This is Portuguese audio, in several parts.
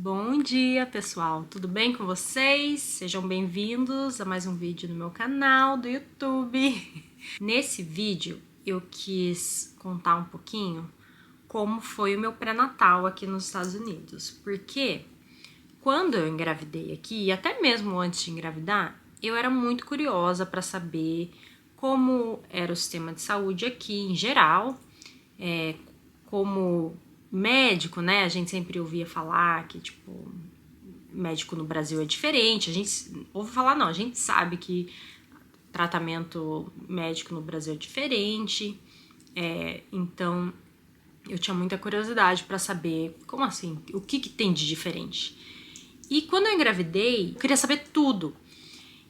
Bom dia, pessoal! Tudo bem com vocês? Sejam bem-vindos a mais um vídeo no meu canal do YouTube. Nesse vídeo eu quis contar um pouquinho como foi o meu pré-natal aqui nos Estados Unidos, porque quando eu engravidei aqui, e até mesmo antes de engravidar, eu era muito curiosa para saber como era o sistema de saúde aqui em geral, como médico, né? A gente sempre ouvia falar que, tipo, médico no Brasil é diferente. A gente ouve falar, não, a gente sabe que tratamento médico no Brasil é diferente. Então, eu tinha muita curiosidade para saber, como assim, o que tem de diferente. E quando eu engravidei, eu queria saber tudo.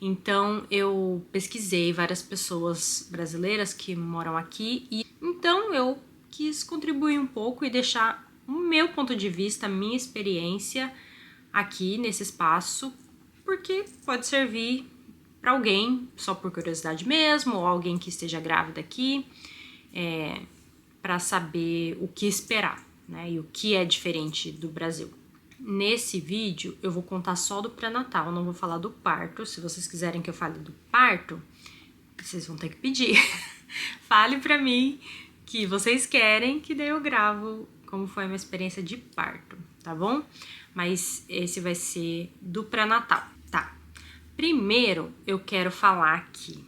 Então, eu pesquisei várias pessoas brasileiras que moram aqui e então eu quis contribuir um pouco e deixar o meu ponto de vista, a minha experiência aqui nesse espaço, porque pode servir para alguém só por curiosidade mesmo, ou alguém que esteja grávida aqui, para saber o que esperar, né? E o que é diferente do Brasil. Nesse vídeo eu vou contar só do pré-natal, não vou falar do parto. Se vocês quiserem que eu fale do parto, vocês vão ter que pedir. Fale pra mim que vocês querem, que daí eu gravo como foi a minha experiência de parto, tá bom? Mas esse vai ser do pré-natal, tá? Primeiro eu quero falar que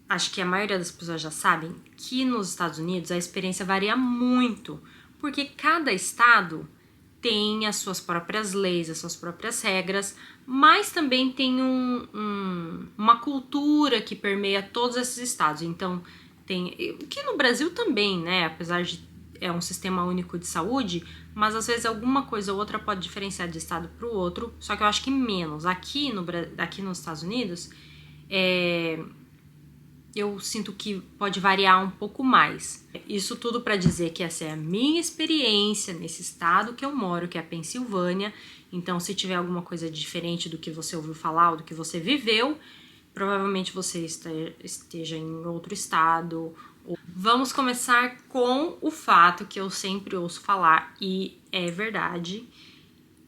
acho que a maioria das pessoas já sabem que nos Estados Unidos a experiência varia muito, porque cada estado tem as suas próprias leis, as suas próprias regras, mas também tem uma cultura que permeia todos esses estados. Então, tem que no Brasil também, né? Apesar de é um sistema único de saúde, mas às vezes alguma coisa ou outra pode diferenciar de estado para o outro, só que eu acho que menos. Aqui nos Estados Unidos, eu sinto que pode variar um pouco mais. Isso tudo para dizer que essa é a minha experiência nesse estado que eu moro, que é a Pensilvânia. Então, se tiver alguma coisa diferente do que você ouviu falar ou do que você viveu, provavelmente você esteja em outro estado. Vamos começar com o fato que eu sempre ouço falar, e é verdade,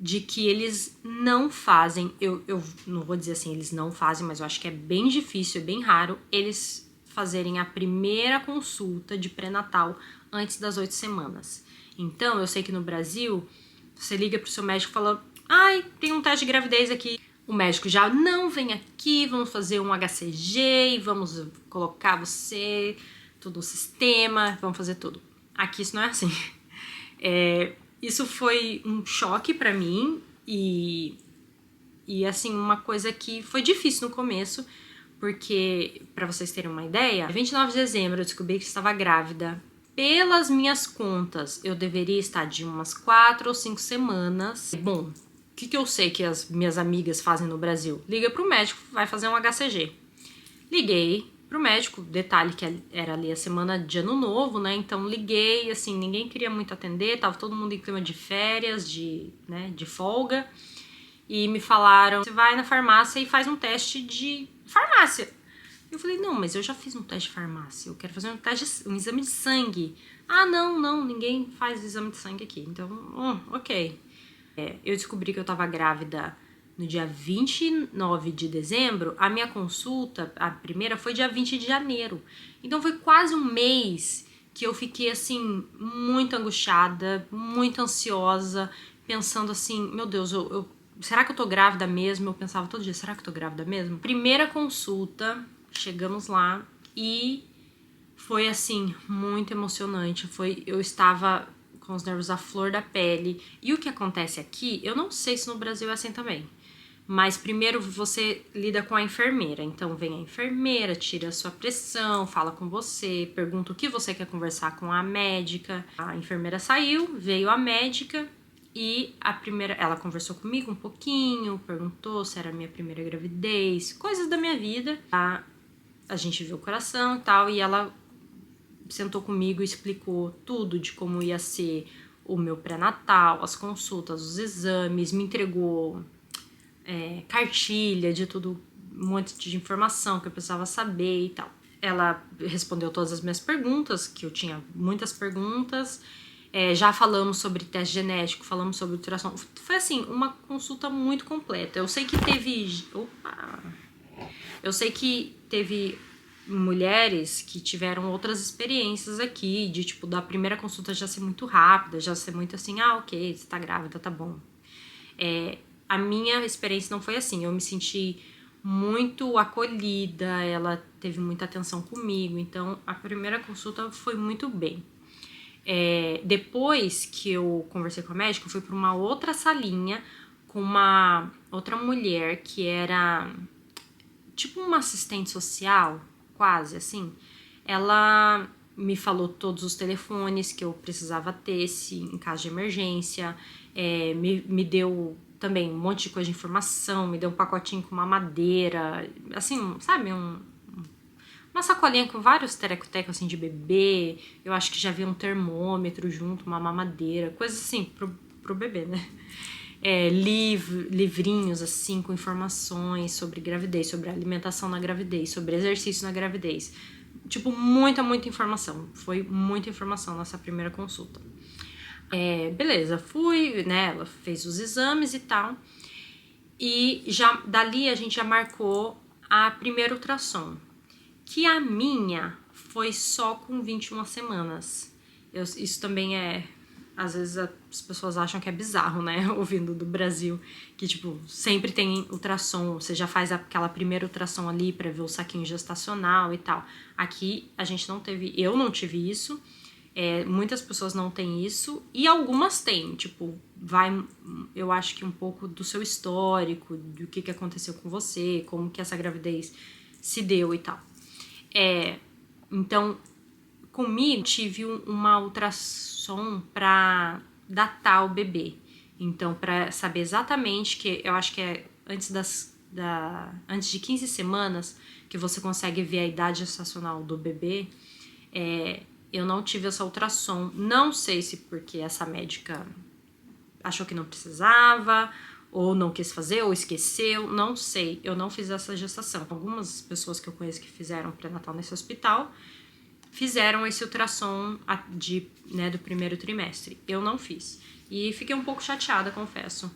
de que eles não fazem, eu não vou dizer assim, eles não fazem, mas eu acho que é bem difícil, é bem raro, eles fazerem a primeira consulta de pré-natal antes das 8 semanas. Então, eu sei que no Brasil, você liga pro seu médico e fala, ai, tem um teste de gravidez aqui. O médico já, não, vem aqui, vamos fazer um HCG e vamos colocar você, todo o sistema, vamos fazer tudo. Aqui isso não é assim. Isso foi um choque pra mim e assim, uma coisa que foi difícil no começo, porque, pra vocês terem uma ideia, 29 de dezembro eu descobri que estava grávida. Pelas minhas contas, eu deveria estar de umas 4 ou 5 semanas. Bom, o que eu sei que as minhas amigas fazem no Brasil? Liga pro médico, vai fazer um HCG. Liguei pro médico, detalhe que era ali a semana de ano novo, né? Então liguei, assim, ninguém queria muito atender, tava todo mundo em clima de férias, de folga. E me falaram, você vai na farmácia e faz um teste de farmácia. Eu falei, não, mas eu já fiz um teste de farmácia, eu quero fazer um exame de sangue. Ah, não, ninguém faz exame de sangue aqui. Então, ok. Eu descobri que eu tava grávida no dia 29 de dezembro, a minha consulta, a primeira, foi dia 20 de janeiro. Então foi quase um mês que eu fiquei, assim, muito angustiada, muito ansiosa, pensando assim, meu Deus, será que eu tô grávida mesmo? Eu pensava todo dia, será que eu tô grávida mesmo? Primeira consulta, chegamos lá e foi, assim, muito emocionante. Eu estava com os nervos à flor da pele. E o que acontece aqui, eu não sei se no Brasil é assim também. Mas primeiro você lida com a enfermeira. Então vem a enfermeira, tira a sua pressão, fala com você, pergunta o que você quer conversar com a médica. A enfermeira saiu, veio a médica e ela conversou comigo um pouquinho, perguntou se era a minha primeira gravidez, coisas da minha vida. A gente viu o coração e tal, e ela sentou comigo e explicou tudo de como ia ser o meu pré-natal, as consultas, os exames, me entregou cartilha de tudo, um monte de informação que eu precisava saber e tal. Ela respondeu todas as minhas perguntas, que eu tinha muitas perguntas, Já falamos sobre teste genético, falamos sobre ultrassom. Foi assim, uma consulta muito completa. Eu sei que teve... Opa! Eu sei que teve mulheres que tiveram outras experiências aqui, de tipo, da primeira consulta já ser muito rápida, já ser muito assim, ok, você tá grávida, tá bom. A minha experiência não foi assim, eu me senti muito acolhida, ela teve muita atenção comigo, então a primeira consulta foi muito bem. Depois que eu conversei com a médica, eu fui para uma outra salinha com uma outra mulher que era tipo uma assistente social, quase assim. Ela me falou todos os telefones que eu precisava ter se em caso de emergência, me deu também um monte de coisa de informação, me deu um pacotinho com uma madeira, assim, sabe, uma sacolinha com vários tereco-teco assim de bebê, eu acho que já havia um termômetro junto, uma mamadeira, coisas assim pro bebê, né? Livrinhos assim com informações sobre gravidez, sobre alimentação na gravidez, sobre exercício na gravidez. Tipo, muita informação. Foi muita informação nessa primeira consulta. Beleza, fui, né? Ela fez os exames e tal. E já dali a gente já marcou a primeira ultrassom. Que a minha foi só com 21 semanas. Isso também às vezes as pessoas acham que é bizarro, né? Ouvindo do Brasil, que tipo, sempre tem ultrassom, você já faz aquela primeira ultrassom ali pra ver o saquinho gestacional e tal. Aqui a gente não teve, eu não tive isso, muitas pessoas não têm isso, e algumas têm, tipo, eu acho que um pouco do seu histórico, do que aconteceu com você, como que essa gravidez se deu e tal. Então, comigo, tive uma ultrassom pra datar o bebê. Então, pra saber exatamente, que eu acho que antes de 15 semanas, que você consegue ver a idade gestacional do bebê, eu não tive essa ultrassom. Não sei se porque essa médica achou que não precisava, ou não quis fazer, ou esqueceu, não sei. Eu não fiz essa gestação. Algumas pessoas que eu conheço que fizeram pré-natal nesse hospital fizeram esse ultrassom do primeiro trimestre. Eu não fiz. E fiquei um pouco chateada, confesso.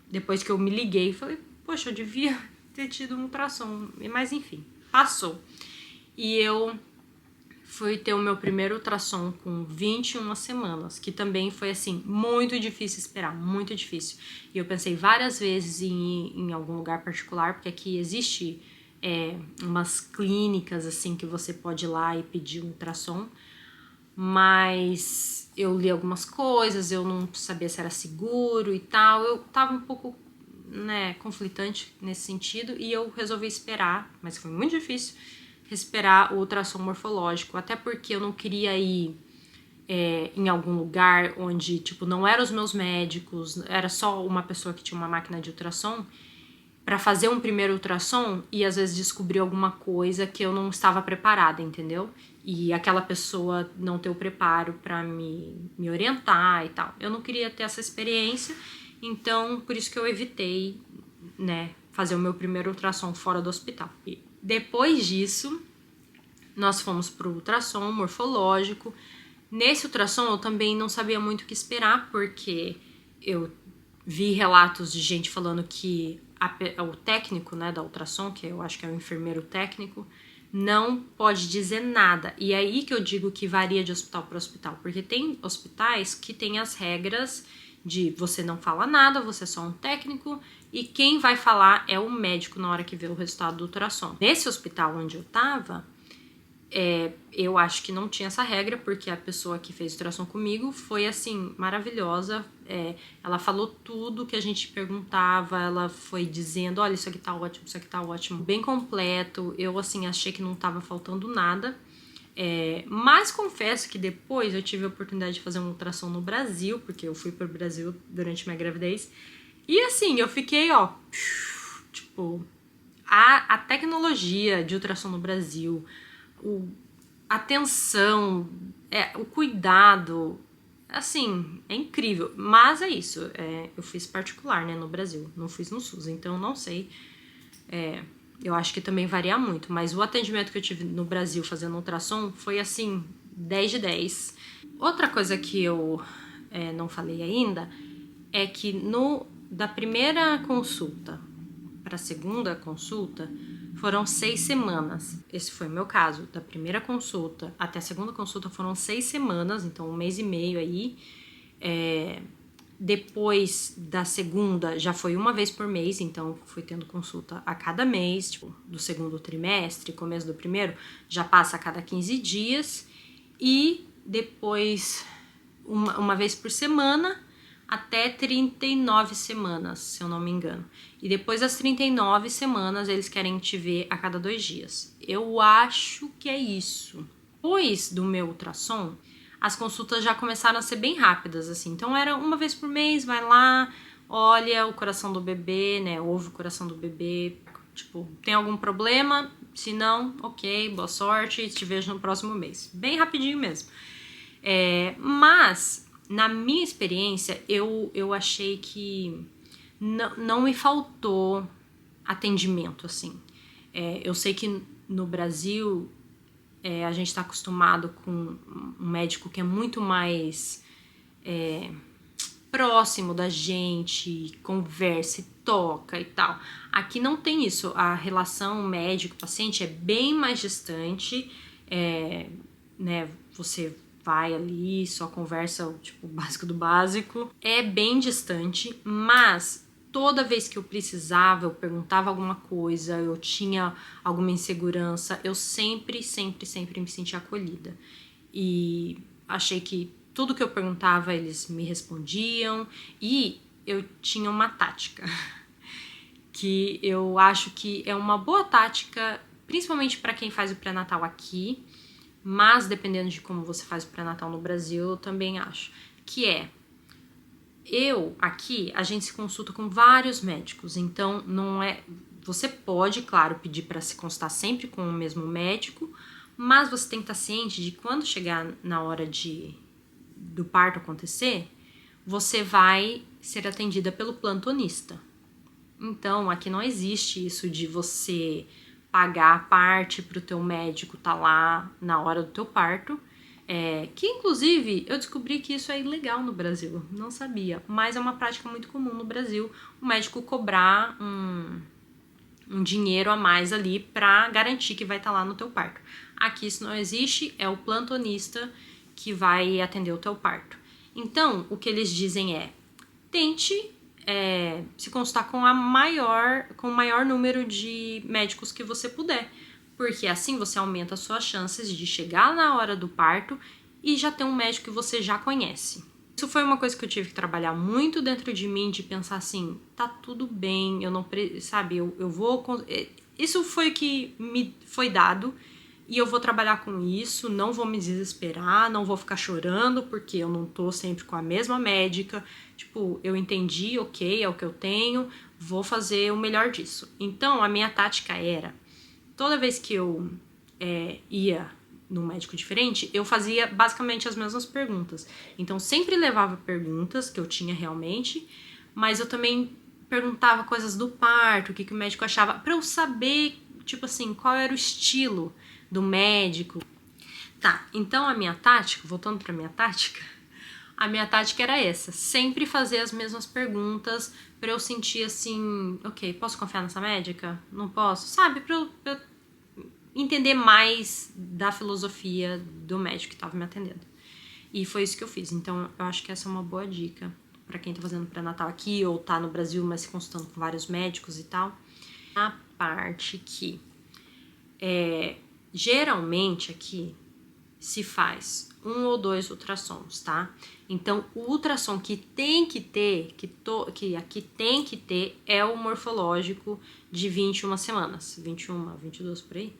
Depois que eu me liguei, falei, poxa, eu devia ter tido um ultrassom. Mas enfim, passou. E eu fui ter o meu primeiro ultrassom com 21 semanas, que também foi, assim, muito difícil esperar, muito difícil. E eu pensei várias vezes em algum lugar particular, porque aqui existe umas clínicas, assim, que você pode ir lá e pedir um ultrassom, mas eu li algumas coisas, eu não sabia se era seguro e tal, eu tava um pouco, né, conflitante nesse sentido, e eu resolvi esperar, mas foi muito difícil, esperar o ultrassom morfológico, até porque eu não queria ir em algum lugar onde, tipo, não eram os meus médicos, era só uma pessoa que tinha uma máquina de ultrassom, para fazer um primeiro ultrassom e às vezes descobrir alguma coisa que eu não estava preparada, entendeu? E aquela pessoa não ter o preparo para me orientar e tal. Eu não queria ter essa experiência, então por isso que eu evitei, né, fazer o meu primeiro ultrassom fora do hospital. E depois disso, nós fomos pro ultrassom morfológico. Nesse ultrassom eu também não sabia muito o que esperar, porque eu vi relatos de gente falando que o técnico, né, da ultrassom, que eu acho que é o enfermeiro técnico, não pode dizer nada. E é aí que eu digo que varia de hospital para hospital, porque tem hospitais que tem as regras de você não fala nada, você é só um técnico, e quem vai falar é o médico na hora que vê o resultado do ultrassom. Nesse hospital onde eu tava, eu acho que não tinha essa regra, porque a pessoa que fez ultrassom comigo foi, assim, maravilhosa. Ela falou tudo que a gente perguntava, ela foi dizendo, olha, isso aqui tá ótimo, isso aqui tá ótimo, bem completo. Eu, assim, achei que não tava faltando nada. Mas confesso que depois eu tive a oportunidade de fazer uma ultrassom no Brasil, porque eu fui pro Brasil durante minha gravidez. E, assim, eu fiquei, ó, tipo, a tecnologia de ultrassom no Brasil, a atenção, o cuidado, assim, é incrível. Mas é isso, eu fiz particular, né, no Brasil, não fiz no SUS, então não sei, eu acho que também varia muito. Mas o atendimento que eu tive no Brasil fazendo ultrassom foi, assim, 10 de 10. Outra coisa que eu não falei ainda é que da primeira consulta para a segunda consulta foram 6 semanas. Esse foi o meu caso. Da primeira consulta até a segunda consulta foram 6 semanas, então 1 mês e meio aí. Depois da segunda já foi 1 vez por mês, então fui tendo consulta a cada mês, tipo, do segundo trimestre, começo do primeiro, já passa a cada 15 dias. E depois uma vez por semana até 39 semanas, se eu não me engano. E depois das 39 semanas eles querem te ver a cada 2 dias. Eu acho que é isso. Depois do meu ultrassom, as consultas já começaram a ser bem rápidas, assim. Então era 1 vez por mês, vai lá, olha o coração do bebê, né? Ouve o coração do bebê. Tipo, tem algum problema? Se não, ok, boa sorte, te vejo no próximo mês. Bem rapidinho mesmo. Mas, na minha experiência, eu achei que não me faltou atendimento, assim. Eu sei que no Brasil a gente está acostumado com um médico que é muito mais próximo da gente, conversa e toca e tal. Aqui não tem isso. A relação médico-paciente é bem mais distante, né? Você vai ali, só conversa, tipo, o básico do básico. É bem distante, mas toda vez que eu precisava, eu perguntava alguma coisa, eu tinha alguma insegurança, eu sempre me sentia acolhida. E achei que tudo que eu perguntava, eles me respondiam. E eu tinha uma tática que eu acho que é uma boa tática, principalmente para quem faz o pré-natal aqui, mas dependendo de como você faz o pré-natal no Brasil, eu também acho, que aqui, a gente se consulta com vários médicos, então não é... Você pode, claro, pedir para se consultar sempre com o mesmo médico, mas você tem que estar ciente de quando chegar na hora do parto acontecer, você vai ser atendida pelo plantonista. Então, aqui não existe isso de você pagar a parte para o teu médico tá lá na hora do teu parto. Que inclusive eu descobri que isso é ilegal no Brasil, não sabia, mas é uma prática muito comum no Brasil, o médico cobrar um dinheiro a mais ali para garantir que vai estar lá no teu parto. Aqui isso não existe, é o plantonista que vai atender o teu parto. Então, o que eles dizem tente se consultar com o maior número de médicos que você puder, porque assim você aumenta as suas chances de chegar na hora do parto e já ter um médico que você já conhece. Isso foi uma coisa que eu tive que trabalhar muito dentro de mim, de pensar assim, tá tudo bem, eu não, sabe, eu vou... Isso foi o que me foi dado e eu vou trabalhar com isso, não vou me desesperar, não vou ficar chorando porque eu não tô sempre com a mesma médica. Tipo, eu entendi, ok, é o que eu tenho, vou fazer o melhor disso. Então, a minha tática era, toda vez que eu ia num médico diferente, eu fazia basicamente as mesmas perguntas. Então, sempre levava perguntas que eu tinha realmente, mas eu também perguntava coisas do parto, o que o médico achava, pra eu saber, tipo assim, qual era o estilo do médico. Tá, então a minha tática, voltando pra minha tática, a minha tática era essa, sempre fazer as mesmas perguntas pra eu sentir assim, ok, posso confiar nessa médica? Não posso? Sabe, pra eu entender mais da filosofia do médico que tava me atendendo. E foi isso que eu fiz, então eu acho que essa é uma boa dica pra quem tá fazendo pré-natal aqui ou tá no Brasil, mas se consultando com vários médicos e tal. A parte que geralmente aqui se faz 1 ou 2 ultrassons, tá? Então, o ultrassom que tem que ter, que aqui tem que ter, é o morfológico de 21 semanas. 21, 22 por aí.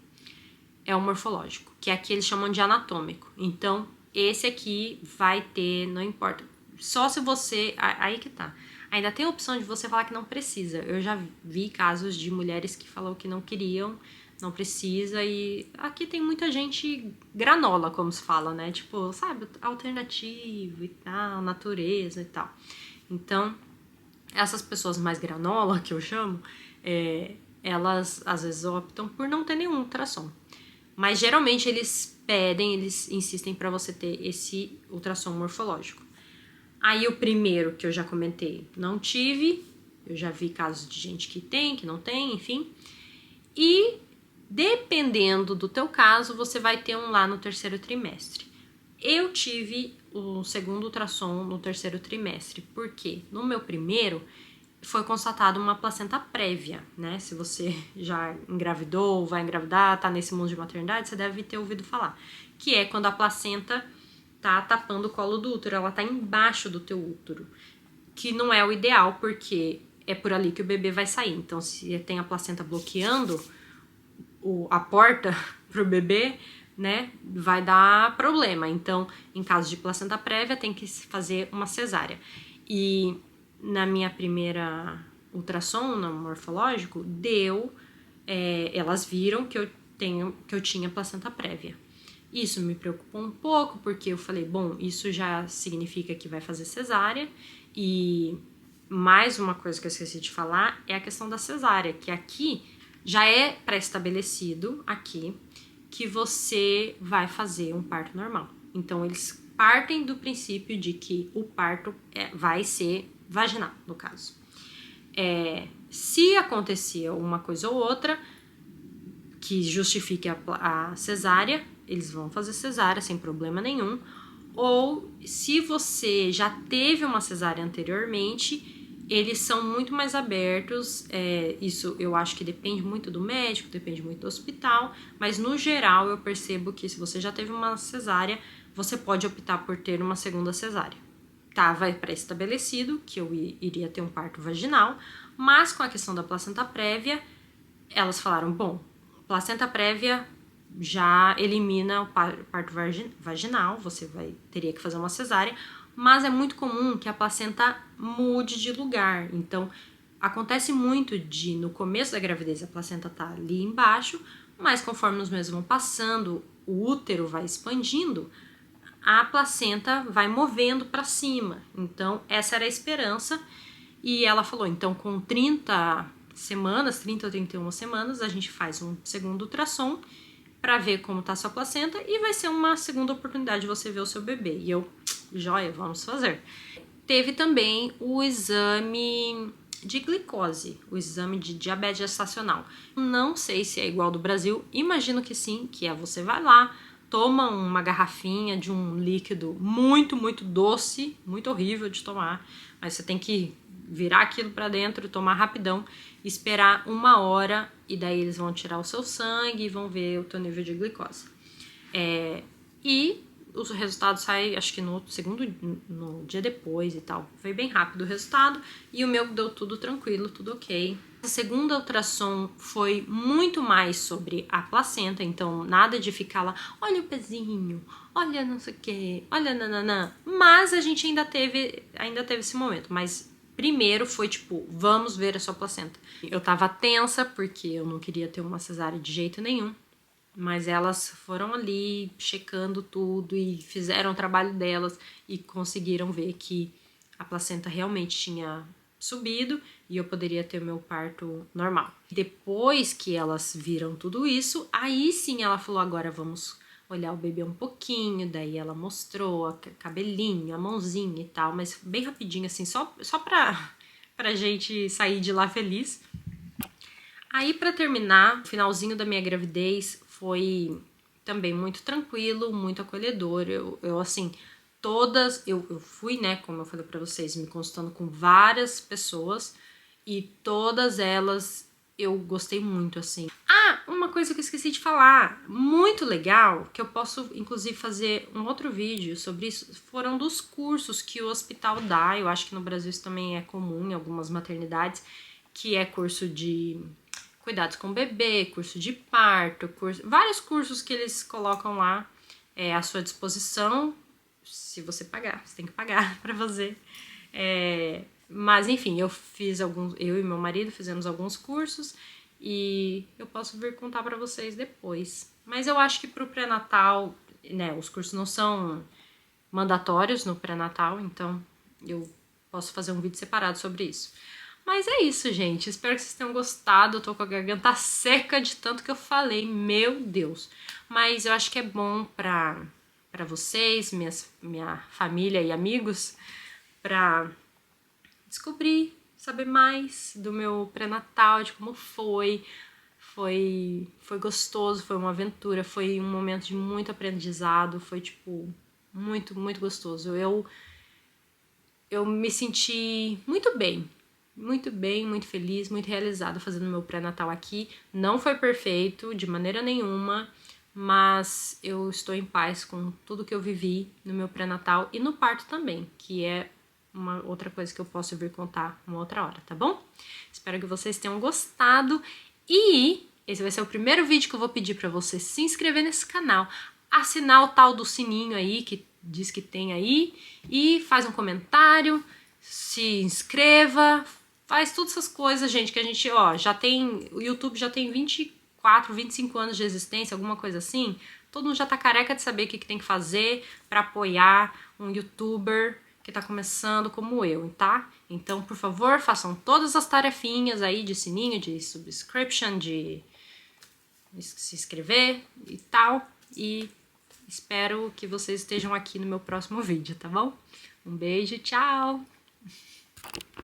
É o morfológico, que aqui eles chamam de anatômico. Então, esse aqui vai ter, não importa. Só se você... Aí que tá. Ainda tem a opção de você falar que não precisa. Eu já vi casos de mulheres que falaram que não queriam, não precisa, e aqui tem muita gente granola, como se fala, né? Tipo, sabe, alternativo e tal, natureza e tal. Então, essas pessoas mais granola, que eu chamo, elas às vezes optam por não ter nenhum ultrassom. Mas geralmente eles pedem, eles insistem para você ter esse ultrassom morfológico. Aí o primeiro que eu já comentei, não tive, eu já vi casos de gente que tem, que não tem, enfim. E dependendo do teu caso, você vai ter um lá no terceiro trimestre. Eu tive o segundo ultrassom no terceiro trimestre, porque no meu primeiro foi constatada uma placenta prévia, né? Se você já engravidou, vai engravidar, tá nesse mundo de maternidade, você deve ter ouvido falar. Que é quando a placenta tá tapando o colo do útero, ela tá embaixo do teu útero. Que não é o ideal, porque é por ali que o bebê vai sair. Então, se tem a placenta bloqueando a porta pro bebê, né, vai dar problema. Então, em caso de placenta prévia, tem que fazer uma cesárea. E na minha primeira ultrassom, no morfológico, elas viram que eu tinha placenta prévia. Isso me preocupou um pouco, porque eu falei, bom, isso já significa que vai fazer cesárea. E mais uma coisa que eu esqueci de falar é a questão da cesárea, que aqui já é pré-estabelecido aqui que você vai fazer um parto normal. Então, eles partem do princípio de que o parto vai ser vaginal, no caso. Se acontecia uma coisa ou outra que justifique a cesárea, eles vão fazer cesárea sem problema nenhum. Ou se você já teve uma cesárea anteriormente, eles são muito mais abertos, isso eu acho que depende muito do médico, depende muito do hospital, mas no geral eu percebo que se você já teve uma cesárea, você pode optar por ter uma segunda cesárea. Estava pré-estabelecido que eu iria ter um parto vaginal, mas com a questão da placenta prévia, elas falaram, bom, placenta prévia já elimina o parto vaginal, você teria que fazer uma cesárea, mas é muito comum que a placenta mude de lugar. Então, acontece muito de, no começo da gravidez, a placenta tá ali embaixo, mas conforme os meses vão passando, o útero vai expandindo, a placenta vai movendo para cima. Então, essa era a esperança. E ela falou, então, com 30 ou 31 semanas, a gente faz um segundo ultrassom para ver como tá a sua placenta e vai ser uma segunda oportunidade de você ver o seu bebê. E eu, joia, vamos fazer. Teve também o exame de glicose, o exame de diabetes gestacional. Não sei se é igual do Brasil, imagino que sim, que você vai lá, toma uma garrafinha de um líquido muito, muito doce, muito horrível de tomar, mas você tem que virar aquilo para dentro, tomar rapidão, esperar 1 hora e daí eles vão tirar o seu sangue e vão ver o teu nível de glicose. E os resultados saem, acho que no dia depois e tal. Foi bem rápido o resultado e o meu deu tudo tranquilo, tudo ok. A segunda ultrassom foi muito mais sobre a placenta, então nada de ficar lá, olha o pezinho, olha não sei o que, olha nananã. Mas a gente ainda teve esse momento, mas primeiro foi tipo, vamos ver a sua placenta. Eu tava tensa porque eu não queria ter uma cesárea de jeito nenhum. Mas elas foram ali checando tudo e fizeram o trabalho delas e conseguiram ver que a placenta realmente tinha subido e eu poderia ter o meu parto normal. Depois que elas viram tudo isso, aí sim ela falou, agora vamos olhar o bebê um pouquinho, daí ela mostrou o cabelinho, a mãozinha e tal, mas bem rapidinho assim, só pra gente sair de lá feliz. Aí, pra terminar, o finalzinho da minha gravidez foi também muito tranquilo, muito acolhedor. Eu assim, eu fui, né, como eu falei pra vocês, me consultando com várias pessoas e todas elas eu gostei muito, assim. Ah, uma coisa que eu esqueci de falar, muito legal, que eu posso inclusive fazer um outro vídeo sobre isso, foram dos cursos que o hospital dá. Eu acho que no Brasil isso também é comum em algumas maternidades, que é curso de cuidados com o bebê, curso de parto, vários cursos que eles colocam lá à sua disposição, se você pagar, você tem que pagar para fazer. Mas enfim, eu e meu marido fizemos alguns cursos e eu posso vir contar para vocês depois. Mas eu acho que pro pré-natal, né, os cursos não são mandatórios no pré-natal, então eu posso fazer um vídeo separado sobre isso. Mas é isso, gente. Espero que vocês tenham gostado. Eu tô com a garganta seca de tanto que eu falei. Meu Deus. Mas eu acho que é bom pra vocês, minha família e amigos, pra descobrir, saber mais do meu pré-natal, de como foi. Foi gostoso, foi uma aventura, foi um momento de muito aprendizado, foi, tipo, muito, muito gostoso. Eu me senti muito bem, muito feliz, muito realizada fazendo meu pré-natal aqui. Não foi perfeito, de maneira nenhuma, mas eu estou em paz com tudo que eu vivi no meu pré-natal e no parto também, que é uma outra coisa que eu posso vir contar uma outra hora, tá bom? Espero que vocês tenham gostado e esse vai ser o primeiro vídeo que eu vou pedir para você se inscrever nesse canal, assinar o tal do sininho aí que diz que tem aí e faz um comentário, se inscreva, faz todas essas coisas, gente, que a gente, ó, já tem, o YouTube já tem 24, 25 anos de existência, alguma coisa assim. Todo mundo já tá careca de saber o que tem que fazer para apoiar um YouTuber que tá começando como eu, tá? Então, por favor, façam todas as tarefinhas aí de sininho, de subscription, de se inscrever e tal. E espero que vocês estejam aqui no meu próximo vídeo, tá bom? Um beijo, tchau!